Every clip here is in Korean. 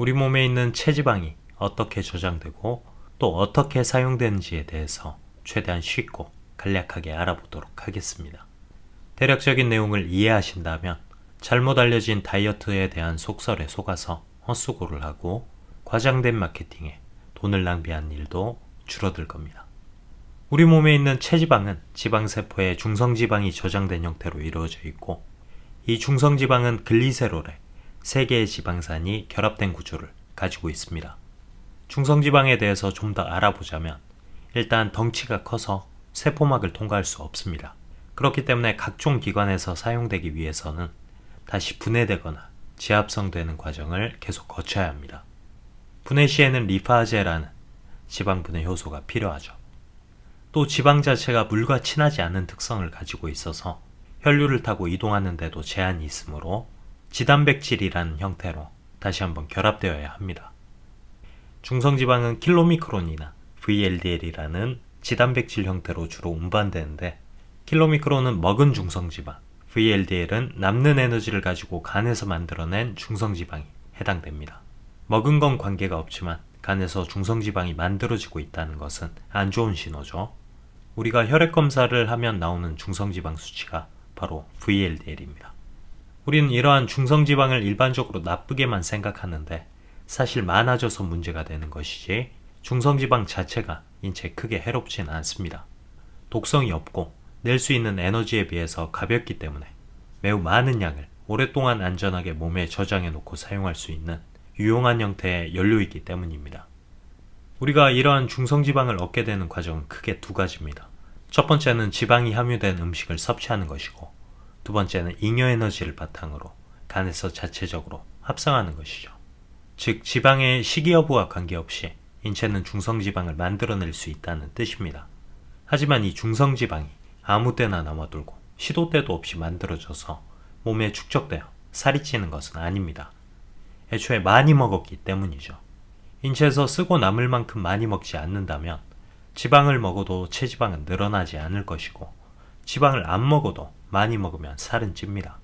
우리 몸에 있는 체지방이 어떻게 저장되고 또 어떻게 사용되는지에 대해서 최대한 쉽고 간략하게 알아보도록 하겠습니다. 대략적인 내용을 이해하신다면 잘못 알려진 다이어트에 대한 속설에 속아서 헛수고를 하고 과장된 마케팅에 돈을 낭비한 일도 줄어들 겁니다. 우리 몸에 있는 체지방은 지방세포에 중성지방이 저장된 형태로 이루어져 있고, 이 중성지방은 글리세롤에 3개의 지방산이 결합된 구조를 가지고 있습니다. 중성지방에 대해서 좀 더 알아보자면, 일단 덩치가 커서 세포막을 통과할 수 없습니다. 그렇기 때문에 각종 기관에서 사용되기 위해서는 다시 분해되거나 재합성되는 과정을 계속 거쳐야 합니다. 분해 시에는 리파제라는 지방 분해 효소가 필요하죠. 또 지방 자체가 물과 친하지 않은 특성을 가지고 있어서 혈류를 타고 이동하는 데도 제한이 있으므로 지단백질이라는 형태로 다시 한번 결합되어야 합니다. 중성지방은 킬로미크론이나 VLDL이라는 지단백질 형태로 주로 운반되는데, 킬로미크론은 먹은 중성지방, VLDL은 남는 에너지를 가지고 간에서 만들어낸 중성지방이 해당됩니다. 먹은 건 관계가 없지만 간에서 중성지방이 만들어지고 있다는 것은 안 좋은 신호죠. 우리가 혈액 검사를 하면 나오는 중성지방 수치가 바로 VLDL입니다. 우리는 이러한 중성지방을 일반적으로 나쁘게만 생각하는데, 사실 많아져서 문제가 되는 것이지 중성지방 자체가 인체에 크게 해롭지는 않습니다. 독성이 없고 낼 수 있는 에너지에 비해서 가볍기 때문에 매우 많은 양을 오랫동안 안전하게 몸에 저장해 놓고 사용할 수 있는 유용한 형태의 연료이기 때문입니다. 우리가 이러한 중성지방을 얻게 되는 과정은 크게 2가지입니다. 첫 번째는 지방이 함유된 음식을 섭취하는 것이고, 두 번째는 잉여에너지를 바탕으로 간에서 자체적으로 합성하는 것이죠. 즉, 지방의 식이 여부와 관계없이 인체는 중성지방을 만들어낼 수 있다는 뜻입니다. 하지만 이 중성지방이 아무 때나 남아돌고 시도 때도 없이 만들어져서 몸에 축적되어 살이 찌는 것은 아닙니다. 애초에 많이 먹었기 때문이죠. 인체에서 쓰고 남을 만큼 많이 먹지 않는다면 지방을 먹어도 체지방은 늘어나지 않을 것이고, 지방을 안 먹어도 많이 먹으면 살은 찝니다.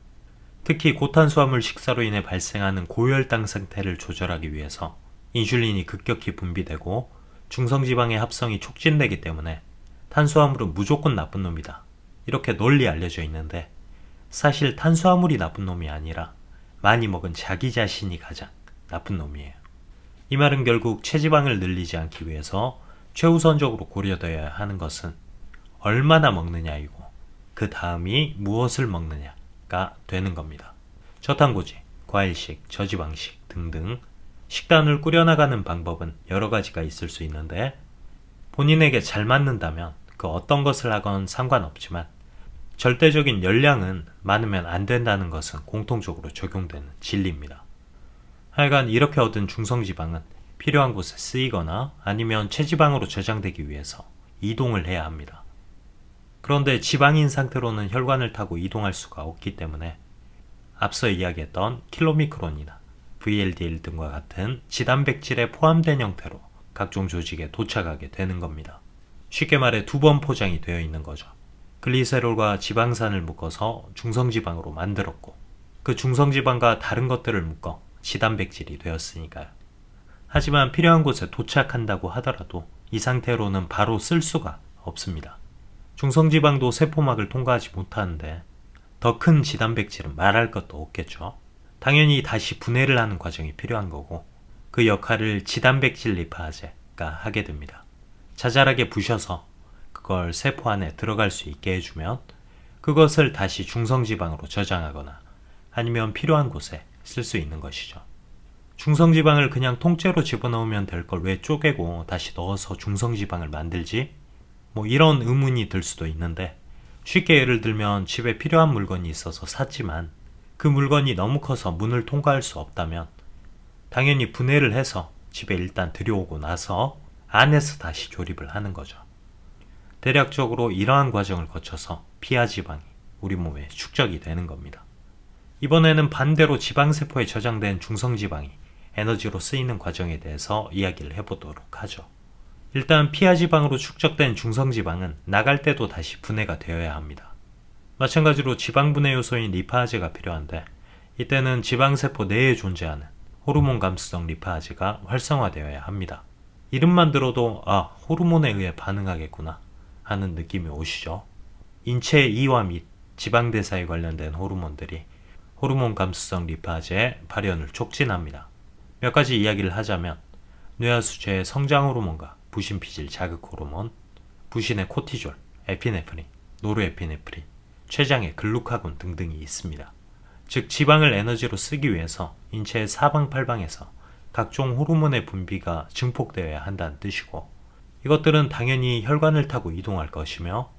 특히 고탄수화물 식사로 인해 발생하는 고혈당 상태를 조절하기 위해서 인슐린이 급격히 분비되고 중성지방의 합성이 촉진되기 때문에 탄수화물은 무조건 나쁜 놈이다, 이렇게 널리 알려져 있는데, 사실 탄수화물이 나쁜 놈이 아니라 많이 먹은 자기 자신이 가장 나쁜 놈이에요. 이 말은 결국 체지방을 늘리지 않기 위해서 최우선적으로 고려되어야 하는 것은 얼마나 먹느냐이고, 그 다음이 무엇을 먹느냐가 되는 겁니다. 저탄고지, 과일식, 저지방식 등등 식단을 꾸려나가는 방법은 여러 가지가 있을 수 있는데, 본인에게 잘 맞는다면 그 어떤 것을 하건 상관없지만 절대적인 열량은 많으면 안 된다는 것은 공통적으로 적용되는 진리입니다. 하여간 이렇게 얻은 중성지방은 필요한 곳에 쓰이거나 아니면 체지방으로 저장되기 위해서 이동을 해야 합니다. 그런데 지방인 상태로는 혈관을 타고 이동할 수가 없기 때문에 앞서 이야기했던 킬로미크론이나 VLDL 등과 같은 지단백질에 포함된 형태로 각종 조직에 도착하게 되는 겁니다. 쉽게 말해 2번 포장이 되어 있는 거죠. 글리세롤과 지방산을 묶어서 중성지방으로 만들었고, 그 중성지방과 다른 것들을 묶어 지단백질이 되었으니까요. 하지만 필요한 곳에 도착한다고 하더라도 이 상태로는 바로 쓸 수가 없습니다. 중성지방도 세포막을 통과하지 못하는데 더 큰 지단백질은 말할 것도 없겠죠. 당연히 다시 분해를 하는 과정이 필요한 거고, 그 역할을 지단백질 리파제가 하게 됩니다. 자잘하게 부셔서 그걸 세포 안에 들어갈 수 있게 해주면 그것을 다시 중성지방으로 저장하거나 아니면 필요한 곳에 쓸 수 있는 것이죠. 중성지방을 그냥 통째로 집어넣으면 될 걸 왜 쪼개고 다시 넣어서 중성지방을 만들지? 이런 의문이 들 수도 있는데, 쉽게 예를 들면 집에 필요한 물건이 있어서 샀지만 그 물건이 너무 커서 문을 통과할 수 없다면 당연히 분해를 해서 집에 일단 들여오고 나서 안에서 다시 조립을 하는 거죠. 대략적으로 이러한 과정을 거쳐서 피하지방이 우리 몸에 축적이 되는 겁니다. 이번에는 반대로 지방세포에 저장된 중성지방이 에너지로 쓰이는 과정에 대해서 이야기를 해보도록 하죠. 일단 피하지방으로 축적된 중성지방은 나갈 때도 다시 분해가 되어야 합니다. 마찬가지로 지방분해 요소인 리파제가 필요한데, 이때는 지방세포 내에 존재하는 호르몬 감수성 리파아즈가 활성화되어야 합니다. 이름만 들어도 호르몬에 의해 반응하겠구나 하는 느낌이 오시죠? 인체의 이와 및 지방 대사에 관련된 호르몬들이 호르몬 감수성 리파아즈의 발현을 촉진합니다. 몇 가지 이야기를 하자면 뇌하수체의 성장 호르몬과 부신 피질 자극 호르몬, 부신의 코티졸, 에피네프린, 노르에피네프린, 췌장의 글루카곤 등등이 있습니다. 즉 지방을 에너지로 쓰기 위해서 인체의 사방팔방에서 각종 호르몬의 분비가 증폭되어야 한다는 뜻이고, 이것들은 당연히 혈관을 타고 이동할 것이며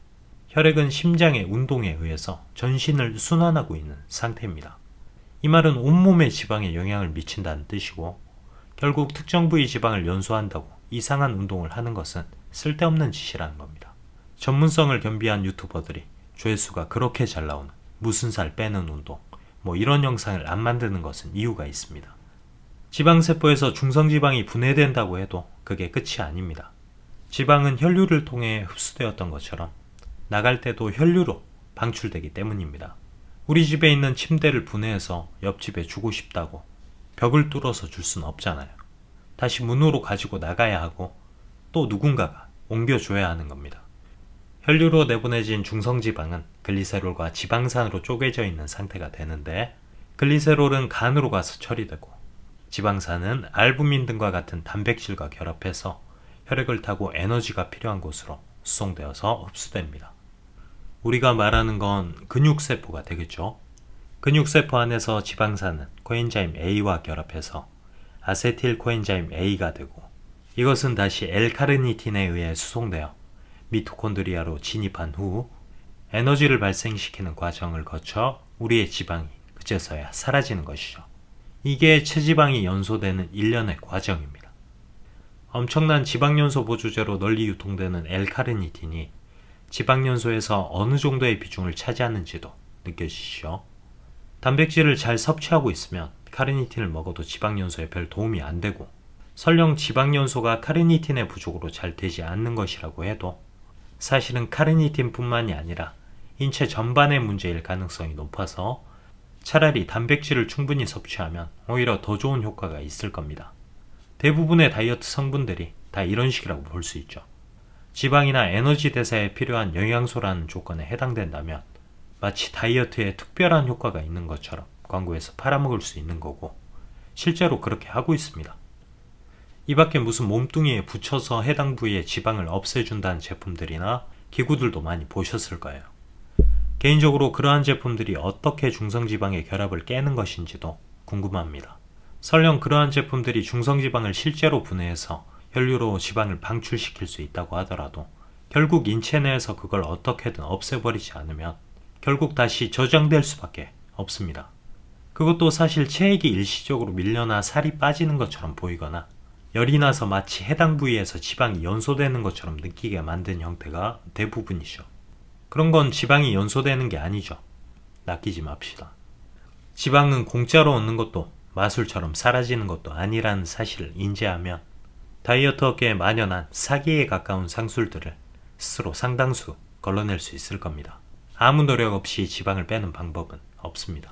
혈액은 심장의 운동에 의해서 전신을 순환하고 있는 상태입니다. 이 말은 온몸의 지방에 영향을 미친다는 뜻이고, 결국 특정 부위 지방을 연소한다고 이상한 운동을 하는 것은 쓸데없는 짓이라는 겁니다. 전문성을 겸비한 유튜버들이 조회수가 그렇게 잘 나오는 무슨 살 빼는 운동, 이런 영상을 안 만드는 것은 이유가 있습니다. 지방세포에서 중성지방이 분해된다고 해도 그게 끝이 아닙니다. 지방은 혈류를 통해 흡수되었던 것처럼 나갈 때도 혈류로 방출되기 때문입니다. 우리 집에 있는 침대를 분해해서 옆집에 주고 싶다고 벽을 뚫어서 줄 수는 없잖아요. 다시 문으로 가지고 나가야 하고 또 누군가가 옮겨줘야 하는 겁니다. 혈류로 내보내진 중성지방은 글리세롤과 지방산으로 쪼개져 있는 상태가 되는데, 글리세롤은 간으로 가서 처리되고 지방산은 알부민 등과 같은 단백질과 결합해서 혈액을 타고 에너지가 필요한 곳으로 수송되어서 흡수됩니다. 우리가 말하는 건 근육세포가 되겠죠. 근육세포 안에서 지방산은 코엔자임 A와 결합해서 아세틸 코엔자임 A가 되고, 이것은 다시 L카르니틴에 의해 수송되어 미토콘드리아로 진입한 후 에너지를 발생시키는 과정을 거쳐 우리의 지방이 그제서야 사라지는 것이죠. 이게 체지방이 연소되는 일련의 과정입니다. 엄청난 지방연소 보조제로 널리 유통되는 L카르니틴이 지방연소에서 어느 정도의 비중을 차지하는지도 느껴지시죠? 단백질을 잘 섭취하고 있으면 카르니틴을 먹어도 지방연소에 별 도움이 안 되고, 설령 지방연소가 카르니틴의 부족으로 잘 되지 않는 것이라고 해도 사실은 카르니틴 뿐만이 아니라 인체 전반의 문제일 가능성이 높아서 차라리 단백질을 충분히 섭취하면 오히려 더 좋은 효과가 있을 겁니다. 대부분의 다이어트 성분들이 다 이런 식이라고 볼 수 있죠. 지방이나 에너지 대사에 필요한 영양소라는 조건에 해당된다면 마치 다이어트에 특별한 효과가 있는 것처럼 광고에서 팔아먹을 수 있는 거고, 실제로 그렇게 하고 있습니다. 이 밖에 무슨 몸뚱이에 붙여서 해당 부위의 지방을 없애준다는 제품들이나 기구들도 많이 보셨을 거예요. 개인적으로 그러한 제품들이 어떻게 중성지방의 결합을 깨는 것인지도 궁금합니다. 설령 그러한 제품들이 중성지방을 실제로 분해해서 혈류로 지방을 방출시킬 수 있다고 하더라도 결국 인체 내에서 그걸 어떻게든 없애버리지 않으면 결국 다시 저장될 수밖에 없습니다. 그것도 사실 체액이 일시적으로 밀려나 살이 빠지는 것처럼 보이거나 열이 나서 마치 해당 부위에서 지방이 연소되는 것처럼 느끼게 만든 형태가 대부분이죠. 그런 건 지방이 연소되는 게 아니죠. 낚이지 맙시다. 지방은 공짜로 얻는 것도 마술처럼 사라지는 것도 아니라는 사실을 인지하면 다이어트 업계에 만연한 사기에 가까운 상술들을 스스로 상당수 걸러낼 수 있을 겁니다. 아무 노력 없이 지방을 빼는 방법은 없습니다.